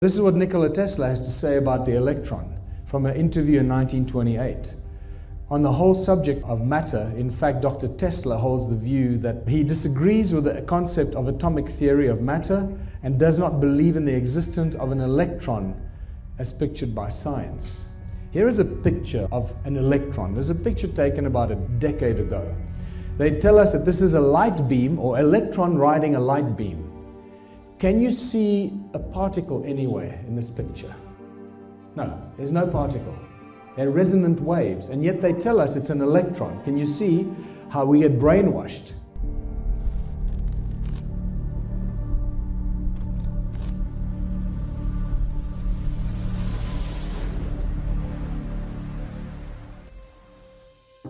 This is what Nikola Tesla has to say about the electron from an interview in 1928. On the whole subject of matter, in fact, Dr. Tesla holds the view that he disagrees with the concept of atomic theory of matter and does not believe in the existence of an electron as pictured by science. Here is a picture of an electron. There's a picture taken about a decade ago. They tell us that this is a light beam or electron riding a light beam. Can you see a particle anywhere in this picture? No, there's no particle. They're resonant waves, and yet they tell us it's an electron. Can you see how we get brainwashed?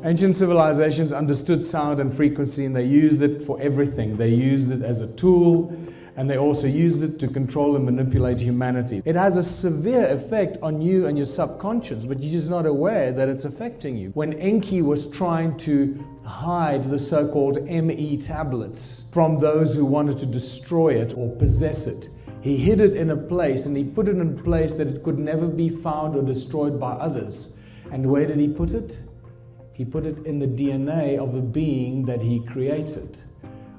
Ancient civilizations understood sound and frequency, and they used it for everything. They used it as a tool, and they also used it to control and manipulate humanity. It has a severe effect on you and your subconscious, but you're just not aware that it's affecting you. When Enki was trying to hide the so-called ME tablets from those who wanted to destroy it or possess it, he hid it in a place, and he put it in a place that it could never be found or destroyed by others. And where did he put it? He put it in the DNA of the being that he created.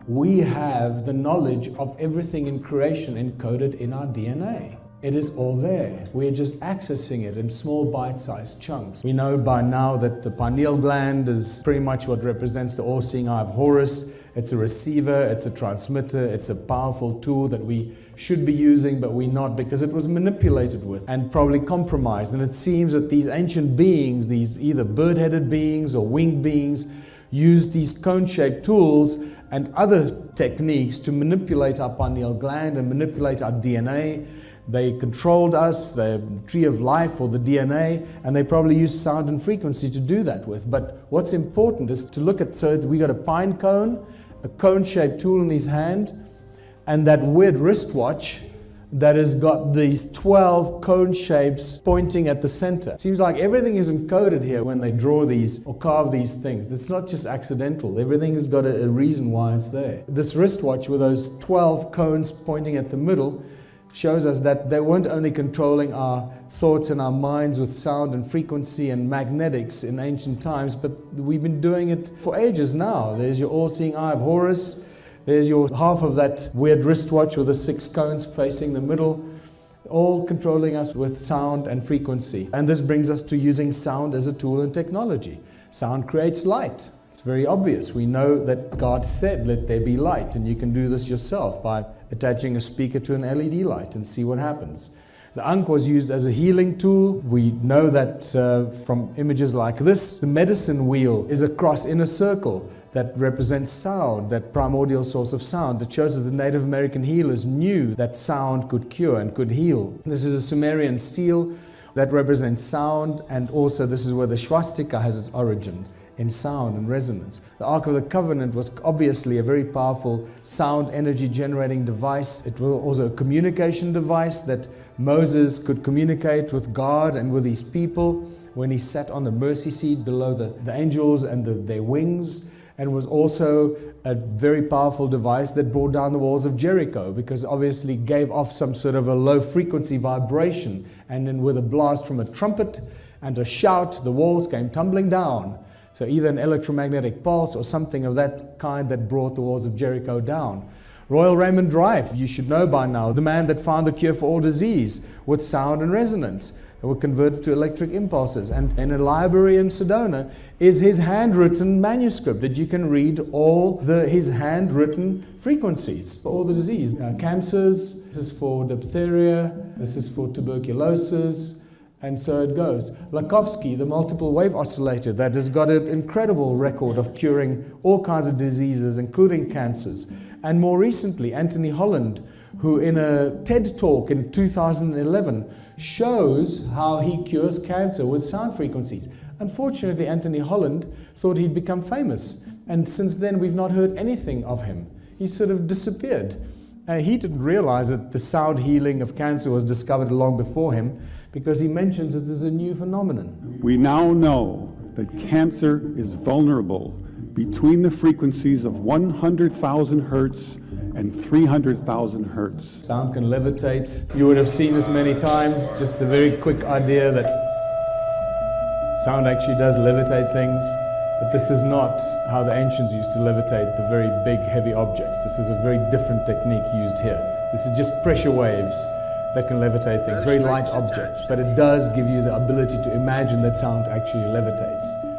We have the knowledge of everything in creation encoded in our DNA. It is all there. We're just accessing it in small bite-sized chunks. We know by now that the pineal gland is pretty much what represents the all-seeing eye of Horus. It's a receiver, it's a transmitter, it's a powerful tool that we should be using, but we're not, because it was manipulated with and probably compromised. And it seems that these ancient beings, these either bird-headed beings or winged beings, used these cone-shaped tools and other techniques to manipulate our pineal gland and manipulate our DNA. They controlled us, the tree of life or the DNA, and they probably used sound and frequency to do that with. But what's important is to look at, so we got a pine cone, a cone-shaped tool in his hand, and that weird wristwatch that has got these 12 cone shapes pointing at the center. Seems like everything is encoded here when they draw these or carve these things. It's not just accidental. Everything has got a reason why it's there. This wristwatch with those 12 cones pointing at the middle shows us that they weren't only controlling our thoughts and our minds with sound and frequency and magnetics in ancient times, but we've been doing it for ages now. There's your all-seeing eye of Horus. There's your half of that weird wristwatch with the 6 cones facing the middle, all controlling us with sound and frequency. And this brings us to using sound as a tool in technology. Sound creates light. It's very obvious. We know that God said, let there be light, and you can do this yourself by attaching a speaker to an LED light and see what happens. The Ankh was used as a healing tool. We know that from images like this. The medicine wheel is a cross in a circle that represents sound, that primordial source of sound, that shows that the Native American healers knew that sound could cure and could heal. This is a Sumerian seal that represents sound, and also this is where the swastika has its origin, in sound and resonance. The Ark of the Covenant was obviously a very powerful sound energy generating device. It was also a communication device that Moses could communicate with God and with his people when he sat on the mercy seat below the angels and their wings. And was also a very powerful device that brought down the walls of Jericho, because obviously gave off some sort of a low frequency vibration, and then with a blast from a trumpet and a shout, the walls came tumbling down. So either an electromagnetic pulse or something of that kind that brought the walls of Jericho down. Royal Raymond Rife, you should know by now, the man that found the cure for all disease with sound and resonance. They were converted to electric impulses. And in a library in Sedona is his handwritten manuscript that you can read all his handwritten frequencies for all the disease. Cancers, this is for diphtheria, this is for tuberculosis, and so it goes. Lakovsky, the multiple wave oscillator, that has got an incredible record of curing all kinds of diseases, including cancers. And more recently, Anthony Holland, who in a TED talk in 2011 shows how he cures cancer with sound frequencies. Unfortunately, Anthony Holland thought he'd become famous, and since then we've not heard anything of him. He sort of disappeared. He didn't realize that the sound healing of cancer was discovered long before him, because he mentions it as a new phenomenon. We now know that cancer is vulnerable between the frequencies of 100,000 hertz and 300,000 hertz. Sound can levitate. You would have seen this many times. Just a very quick idea that sound actually does levitate things. But this is not how the ancients used to levitate the very big, heavy objects. This is a very different technique used here. This is just pressure waves that can levitate things, very light objects. But it does give you the ability to imagine that sound actually levitates.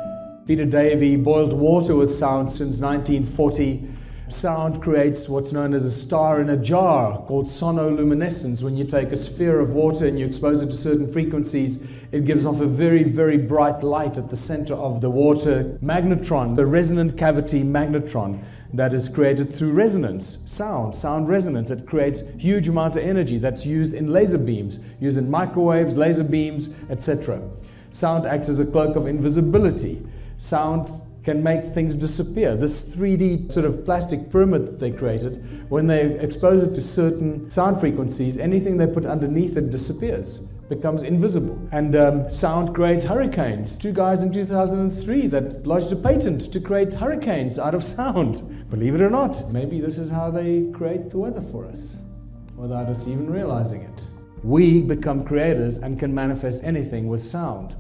Peter Davey boiled water with sound since 1940. Sound creates what's known as a star in a jar called sonoluminescence. When you take a sphere of water and you expose it to certain frequencies, it gives off a very, very bright light at the center of the water. Magnetron, the resonant cavity magnetron that is created through resonance, sound resonance. It creates huge amounts of energy that's used in laser beams, used in microwaves, laser beams, etc. Sound acts as a cloak of invisibility. Sound can make things disappear. This 3D sort of plastic pyramid that they created, when they expose it to certain sound frequencies, anything they put underneath it disappears, becomes invisible. And sound creates hurricanes. Two guys in 2003 that lodged a patent to create hurricanes out of sound. Believe it or not, maybe this is how they create the weather for us, without us even realizing it. We become creators and can manifest anything with sound.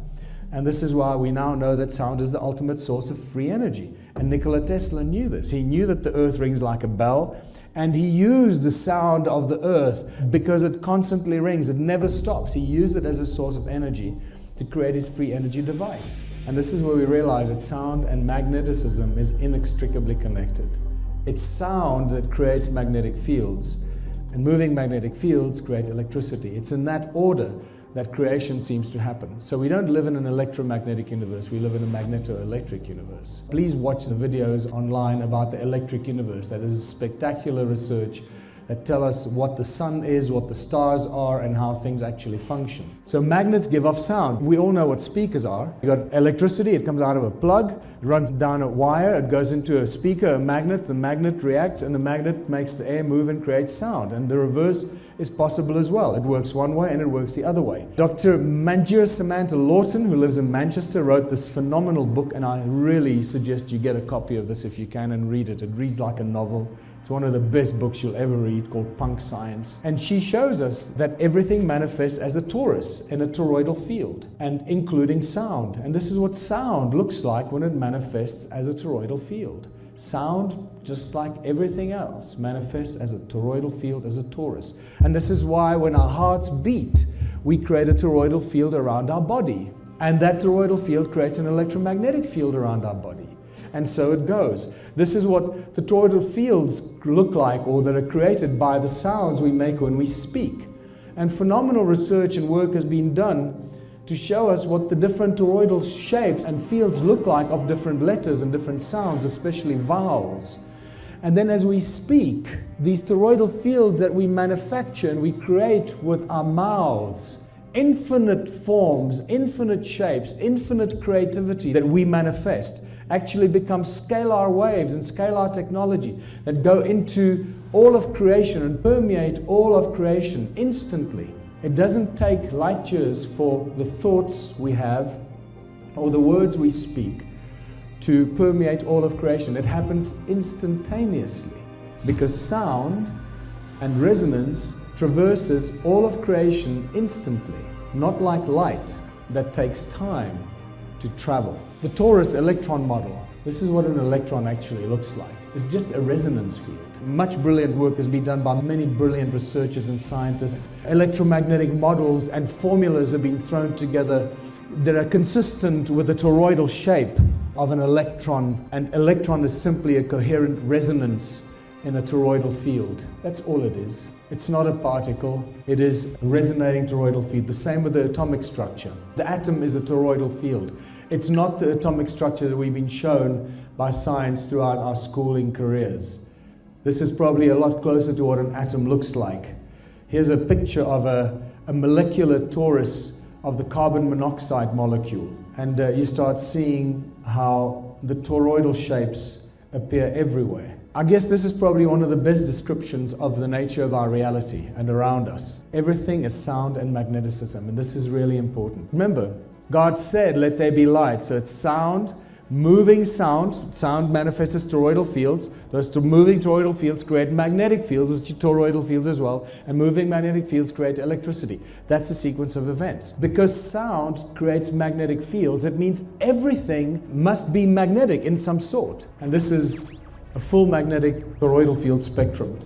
And this is why we now know that sound is the ultimate source of free energy. And Nikola Tesla knew this. He knew that the earth rings like a bell, and he used the sound of the earth because it constantly rings, it never stops. He used it as a source of energy to create his free energy device. And this is where we realize that sound and magnetism is inextricably connected. It's sound that creates magnetic fields, and moving magnetic fields create electricity. It's in that order that creation seems to happen. So we don't live in an electromagnetic universe, we live in a magneto-electric universe. Please watch the videos online about the electric universe. That is spectacular research that tell us what the sun is, what the stars are, and how things actually function. So magnets give off sound. We all know what speakers are. You got electricity, it comes out of a plug, it runs down a wire, it goes into a speaker, a magnet, the magnet reacts, and the magnet makes the air move and creates sound. And the reverse is possible as well. It works one way and it works the other way. Dr. Manjula Samantha Lawton, who lives in Manchester, wrote this phenomenal book, and I really suggest you get a copy of this if you can and read it. It reads like a novel. It's one of the best books you'll ever read, called Punk Science. And she shows us that everything manifests as a torus in a toroidal field, and including sound. And this is what sound looks like when it manifests as a toroidal field. Sound, just like everything else, manifests as a toroidal field, as a torus. And this is why when our hearts beat, we create a toroidal field around our body. And that toroidal field creates an electromagnetic field around our body. And so it goes. This is what the toroidal fields look like, or that are created by the sounds we make when we speak. And phenomenal research and work has been done to show us what the different toroidal shapes and fields look like of different letters and different sounds, especially vowels. And then as we speak, these toroidal fields that we manufacture and we create with our mouths, infinite forms, infinite shapes, infinite creativity that we manifest, actually become scalar waves and scalar technology that go into all of creation and permeate all of creation instantly. It doesn't take light years for the thoughts we have or the words we speak to permeate all of creation. It happens instantaneously because sound and resonance traverses all of creation instantly, not like light that takes time to travel. The torus electron model, this is what an electron actually looks like. It's just a resonance field. Much brilliant work has been done by many brilliant researchers and scientists. Electromagnetic models and formulas have been thrown together that are consistent with the toroidal shape of an electron. An electron is simply a coherent resonance in a toroidal field. That's all it is. It's not a particle, it is a resonating toroidal field. The same with the atomic structure. The atom is a toroidal field. It's not the atomic structure that we've been shown by science throughout our schooling careers. This is probably a lot closer to what an atom looks like. Here's a picture of a molecular torus of the carbon monoxide molecule. And you start seeing how the toroidal shapes appear everywhere. I guess this is probably one of the best descriptions of the nature of our reality and around us. Everything is sound and magneticism, and this is really important. Remember, God said, let there be light. So it's sound moving sound manifests as toroidal fields. Those moving toroidal fields create magnetic fields, which are toroidal fields as well, and moving magnetic fields create electricity. That's the sequence of events. Because sound creates magnetic fields, it means everything must be magnetic in some sort. And this is a full magnetic toroidal field spectrum.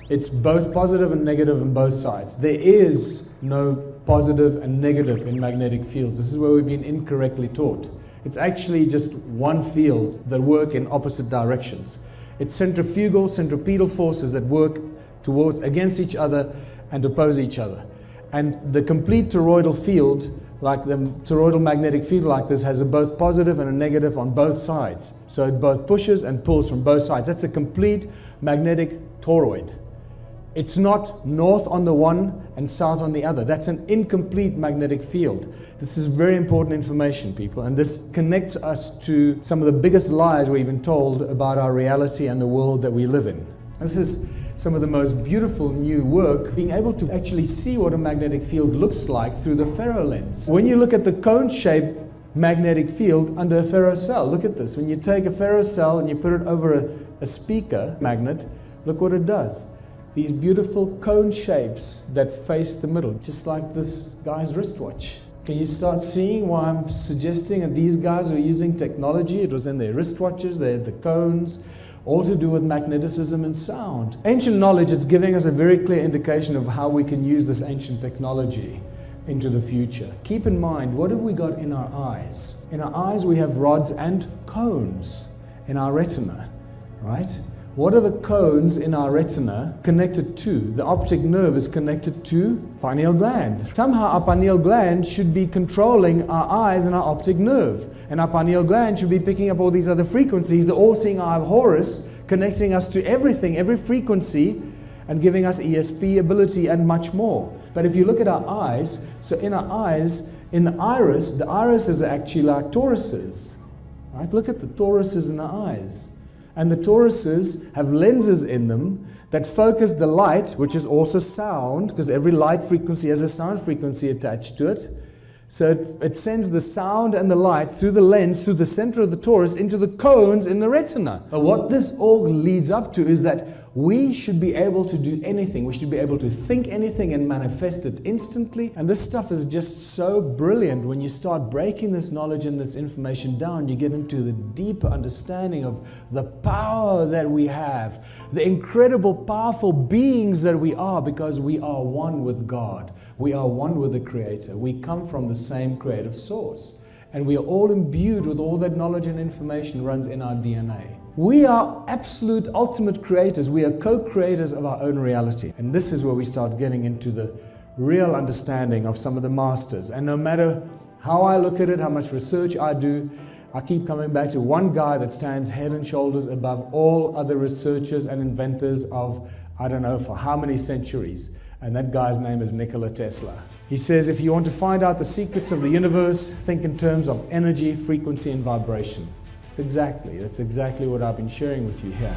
It's both positive and negative on both sides. There is no positive and negative in magnetic fields. This is where we've been incorrectly taught. It's actually just one field that work in opposite directions. It's centripetal forces that work against each other and oppose each other. And the complete toroidal field, like the toroidal magnetic field like this, has a both positive and a negative on both sides. So it both pushes and pulls from both sides. That's a complete magnetic toroid. It's not north on the one and south on the other. That's an incomplete magnetic field. This is very important information, people, and this connects us to some of the biggest lies we've been told about our reality and the world that we live in. This is some of the most beautiful new work, being able to actually see what a magnetic field looks like through the ferrolens. When you look at the cone-shaped magnetic field under a ferrocell, look at this. When you take a ferrocell and you put it over a speaker magnet, look what it does. These beautiful cone shapes that face the middle, just like this guy's wristwatch. Can you start seeing why I'm suggesting that these guys are using technology? It was in their wristwatches, they had the cones, all to do with magneticism and sound. Ancient knowledge is giving us a very clear indication of how we can use this ancient technology into the future. Keep in mind, what have we got in our eyes? In our eyes we have rods and cones in our retina, right? What are the cones in our retina connected to? The optic nerve is connected to pineal gland. Somehow our pineal gland should be controlling our eyes and our optic nerve. And our pineal gland should be picking up all these other frequencies, the all-seeing eye of Horus, connecting us to everything, every frequency, and giving us ESP ability and much more. But if you look at our eyes, so in our eyes, in the iris is actually like toruses. Right? Look at the toruses in our eyes. And the toruses have lenses in them that focus the light, which is also sound, because every light frequency has a sound frequency attached to it. So it sends the sound and the light through the lens, through the center of the torus, into the cones in the retina. But what this all leads up to is that we should be able to do anything. We should be able to think anything and manifest it instantly. And this stuff is just so brilliant. When you start breaking this knowledge and this information down, you get into the deeper understanding of the power that we have, the incredible, powerful beings that we are, because we are one with God. We are one with the Creator. We come from the same creative source. And we are all imbued with all that knowledge and information runs in our DNA. We are absolute ultimate creators. We are co-creators of our own reality. And this is where we start getting into the real understanding of some of the masters. And no matter how I look at it, how much research I do, I keep coming back to one guy that stands head and shoulders above all other researchers and inventors of, I don't know, for how many centuries. And that guy's name is Nikola Tesla. He says, if you want to find out the secrets of the universe, think in terms of energy, frequency, and vibration. That's exactly what I've been sharing with you here.